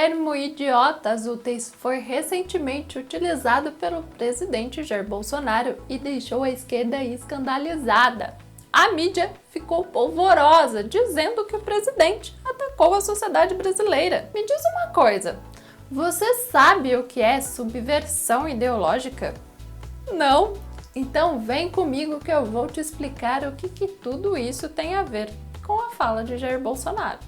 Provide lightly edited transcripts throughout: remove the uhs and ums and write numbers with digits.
termo idiotas úteis foi recentemente utilizado pelo presidente Jair Bolsonaro e deixou a esquerda escandalizada. A mídia ficou polvorosa, dizendo que o presidente atacou a sociedade brasileira. Me diz uma coisa, você sabe o que é subversão ideológica? Não? Então vem comigo que eu vou te explicar o que tudo isso tem a ver com a fala de Jair Bolsonaro.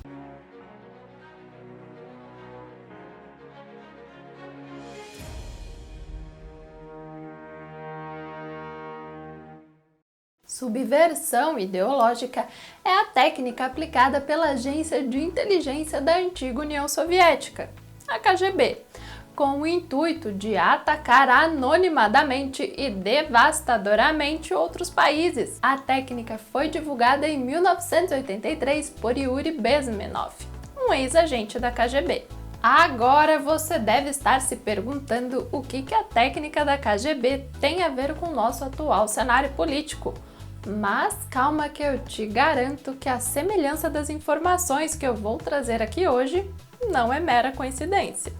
Subversão ideológica é a técnica aplicada pela Agência de Inteligência da antiga União Soviética, a KGB, com o intuito de atacar anonimadamente e devastadoramente outros países. A técnica foi divulgada em 1983 por Yuri Bezmenov, um ex-agente da KGB. Agora você deve estar se perguntando o que a técnica da KGB tem a ver com o nosso atual cenário político. Mas calma que eu te garanto que a semelhança das informações que eu vou trazer aqui hoje não é mera coincidência.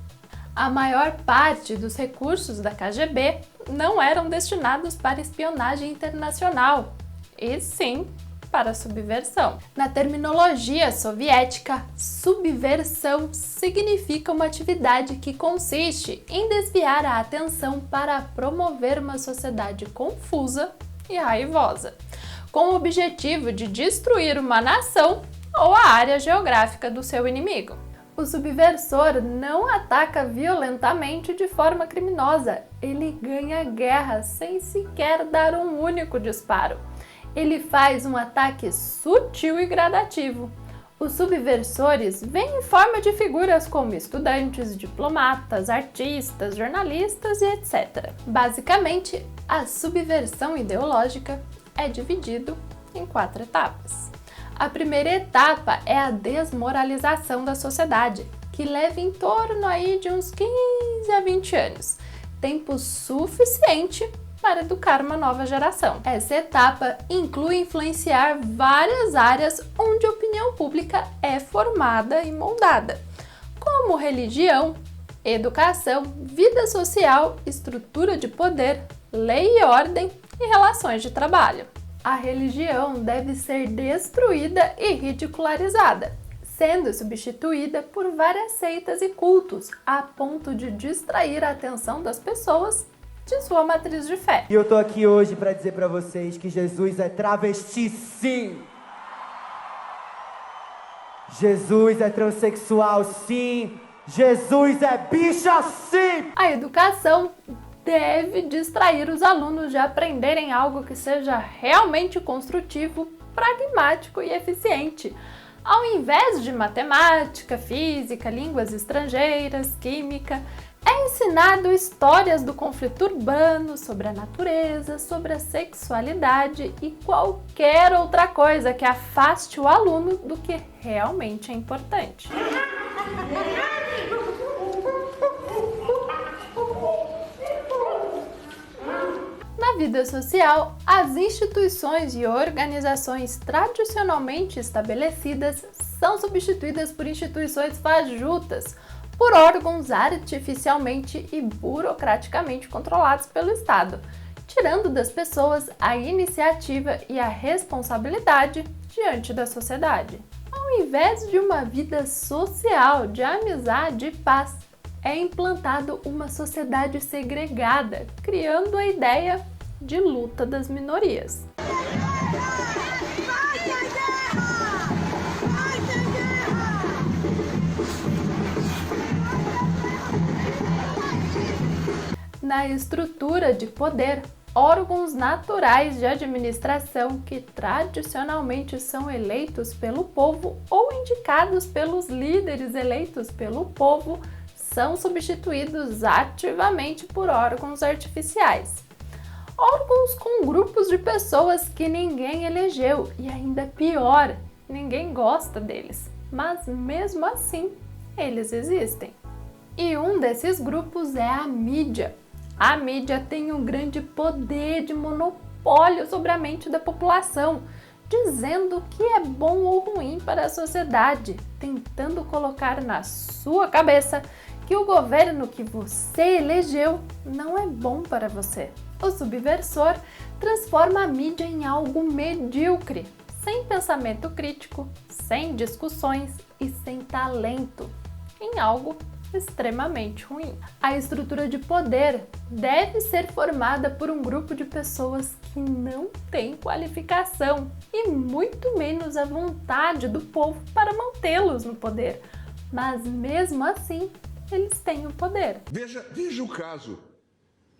A maior parte dos recursos da KGB não eram destinados para espionagem internacional, e sim para subversão. Na terminologia soviética, subversão significa uma atividade que consiste em desviar a atenção para promover uma sociedade confusa e raivosa, com o objetivo de destruir uma nação ou a área geográfica do seu inimigo. O subversor não ataca violentamente de forma criminosa, ele ganha guerra sem sequer dar um único disparo. Ele faz um ataque sutil e gradativo. Os subversores vêm em forma de figuras como estudantes, diplomatas, artistas, jornalistas e etc. Basicamente, a subversão ideológica é dividido em 4 etapas. A primeira etapa é a desmoralização da sociedade, que leva em torno aí de uns 15 a 20 anos, tempo suficiente para educar uma nova geração. Essa etapa inclui influenciar várias áreas onde a opinião pública é formada e moldada, como religião, educação, vida social, estrutura de poder, lei e ordem e relações de trabalho. A religião deve ser destruída e ridicularizada, sendo substituída por várias seitas e cultos, a ponto de distrair a atenção das pessoas de sua matriz de fé. E eu tô aqui hoje para dizer para vocês que Jesus é travesti, sim! Jesus é transexual, sim! Jesus é bicha, sim! A educação deve distrair os alunos de aprenderem algo que seja realmente construtivo, pragmático e eficiente, ao invés de matemática, física, línguas estrangeiras, química. É ensinado histórias do conflito urbano, sobre a natureza, sobre a sexualidade e qualquer outra coisa que afaste o aluno do que realmente é importante. Na vida social, as instituições e organizações tradicionalmente estabelecidas são substituídas por instituições fajutas, por órgãos artificialmente e burocraticamente controlados pelo Estado, tirando das pessoas a iniciativa e a responsabilidade diante da sociedade. Ao invés de uma vida social, de amizade e paz, é implantado uma sociedade segregada, criando a ideia de luta das minorias. Na estrutura de poder, órgãos naturais de administração que tradicionalmente são eleitos pelo povo ou indicados pelos líderes eleitos pelo povo são substituídos ativamente por órgãos artificiais. Órgãos com grupos de pessoas que ninguém elegeu e, ainda pior, ninguém gosta deles, mas mesmo assim eles existem. E um desses grupos é a mídia. A mídia tem um grande poder de monopólio sobre a mente da população, dizendo o que é bom ou ruim para a sociedade, tentando colocar na sua cabeça que o governo que você elegeu não é bom para você. O subversor transforma a mídia em algo medíocre, sem pensamento crítico, sem discussões e sem talento, em algo extremamente ruim. A estrutura de poder deve ser formada por um grupo de pessoas que não têm qualificação e muito menos a vontade do povo para mantê-los no poder. Mas mesmo assim, eles têm o poder. Veja o caso.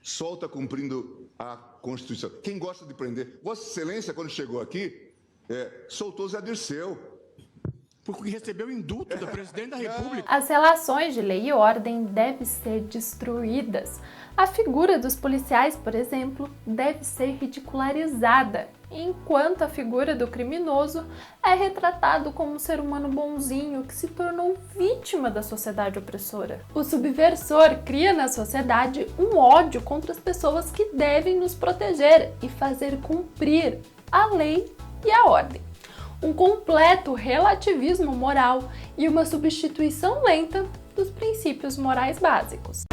Sol está cumprindo a Constituição. Quem gosta de prender? Vossa Excelência, quando chegou aqui, soltou Zé Dirceu. Porque recebeu indulto do presidente da República. As relações de lei e ordem devem ser destruídas. A figura dos policiais, por exemplo, deve ser ridicularizada, enquanto a figura do criminoso é retratado como um ser humano bonzinho que se tornou vítima da sociedade opressora. O subversor cria na sociedade um ódio contra as pessoas que devem nos proteger e fazer cumprir a lei e a ordem. Um completo relativismo moral e uma substituição lenta dos princípios morais básicos.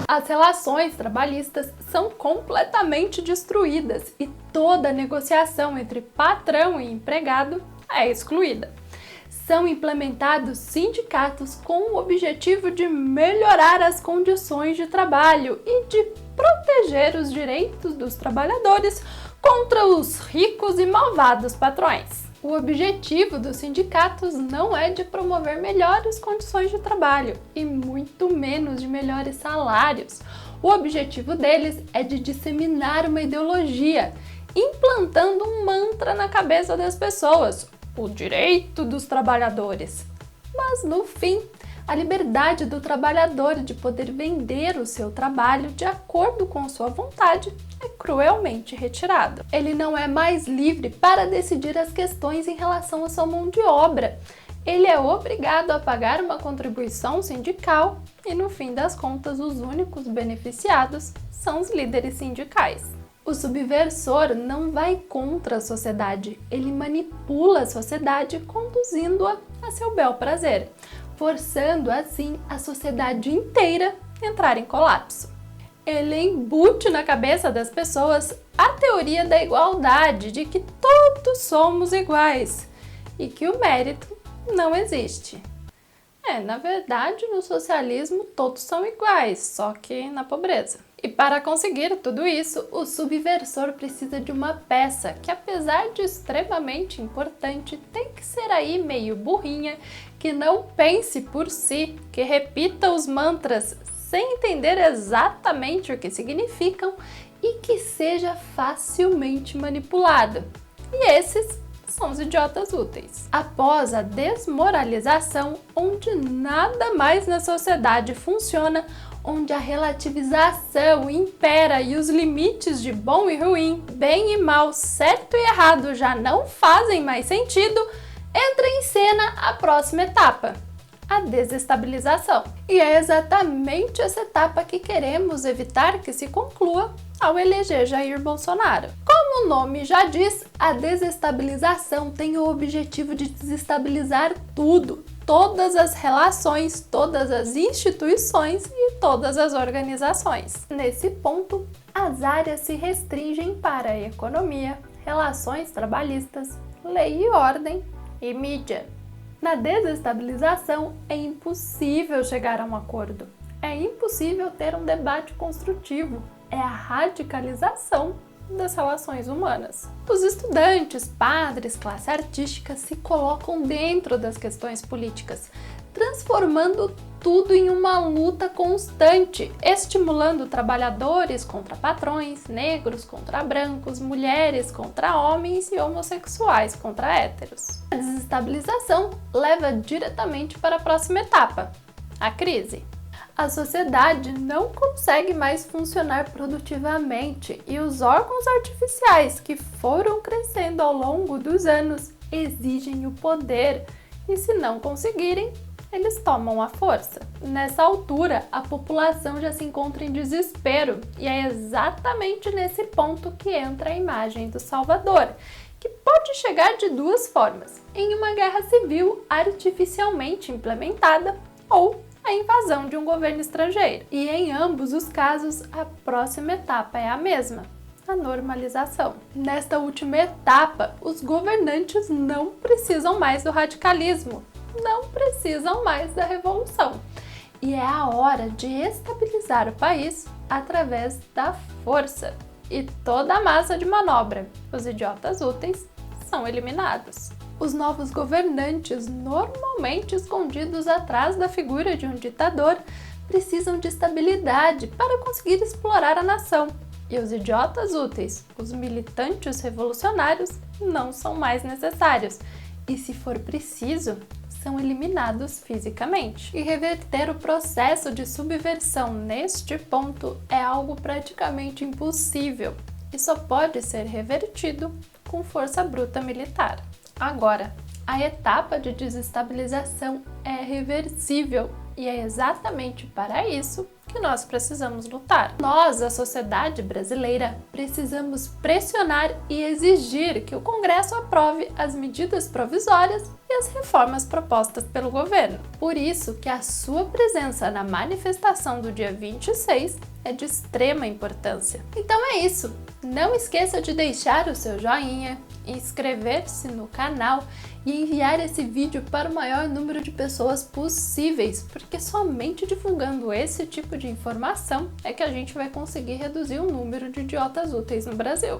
As relações trabalhistas são completamente destruídas e toda negociação entre patrão e empregado é excluída. São implementados sindicatos com o objetivo de melhorar as condições de trabalho e de proteger os direitos dos trabalhadores contra os ricos e malvados patrões. O objetivo dos sindicatos não é de promover melhores condições de trabalho e muito menos de melhores salários. O objetivo deles é de disseminar uma ideologia, implantando um mantra na cabeça das pessoas: o direito dos trabalhadores. Mas no fim, a liberdade do trabalhador de poder vender o seu trabalho de acordo com sua vontade é cruelmente retirada. Ele não é mais livre para decidir as questões em relação à sua mão de obra. Ele é obrigado a pagar uma contribuição sindical e, no fim das contas, os únicos beneficiados são os líderes sindicais. O subversor não vai contra a sociedade, ele manipula a sociedade conduzindo-a a seu bel prazer, forçando assim a sociedade inteira a entrar em colapso. Ele embute na cabeça das pessoas a teoria da igualdade, de que todos somos iguais e que o mérito não existe. Na verdade, no socialismo todos são iguais, só que na pobreza. E para conseguir tudo isso, o subversor precisa de uma peça que, apesar de extremamente importante, tem que ser aí meio burrinha, que não pense por si, que repita os mantras sem entender exatamente o que significam e que seja facilmente manipulado. E esses são os idiotas úteis. Após a desmoralização, onde nada mais na sociedade funciona, onde a relativização impera e os limites de bom e ruim, bem e mal, certo e errado já não fazem mais sentido, entra em cena a próxima etapa: a desestabilização. E é exatamente essa etapa que queremos evitar que se conclua ao eleger Jair Bolsonaro. Como o nome já diz, a desestabilização tem o objetivo de desestabilizar tudo, todas as relações, todas as instituições e todas as organizações. Nesse ponto, as áreas se restringem para a economia, relações trabalhistas, lei e ordem e mídia. Na desestabilização, é impossível chegar a um acordo. É impossível ter um debate construtivo. É a radicalização das relações humanas. Os estudantes, padres, classe artística se colocam dentro das questões políticas, transformando tudo em uma luta constante, estimulando trabalhadores contra patrões, negros contra brancos, mulheres contra homens e homossexuais contra héteros. A desestabilização leva diretamente para a próxima etapa, a crise. A sociedade não consegue mais funcionar produtivamente e os órgãos artificiais que foram crescendo ao longo dos anos exigem o poder e, se não conseguirem, eles tomam a força. Nessa altura, a população já se encontra em desespero e é exatamente nesse ponto que entra a imagem do Salvador, que pode chegar de duas formas: em uma guerra civil artificialmente implementada ou a invasão de um governo estrangeiro. E em ambos os casos, a próxima etapa é a mesma: a normalização. Nesta última etapa, os governantes não precisam mais do radicalismo, não precisam mais da revolução. E é a hora de estabilizar o país através da força. E toda a massa de manobra, os idiotas úteis, são eliminados. Os novos governantes, normalmente escondidos atrás da figura de um ditador, precisam de estabilidade para conseguir explorar a nação. E os idiotas úteis, os militantes revolucionários, não são mais necessários. E, se for preciso, são eliminados fisicamente. E reverter o processo de subversão neste ponto é algo praticamente impossível e só pode ser revertido com força bruta militar. Agora, a etapa de desestabilização é reversível e é exatamente para isso que nós precisamos lutar. Nós, a sociedade brasileira, precisamos pressionar e exigir que o Congresso aprove as medidas provisórias e as reformas propostas pelo governo. Por isso que a sua presença na manifestação do dia 26 é de extrema importância. Então é isso. Não esqueça de deixar o seu joinha, inscrever-se no canal e enviar esse vídeo para o maior número de pessoas possíveis, porque somente divulgando esse tipo de informação é que a gente vai conseguir reduzir o número de idiotas úteis no Brasil.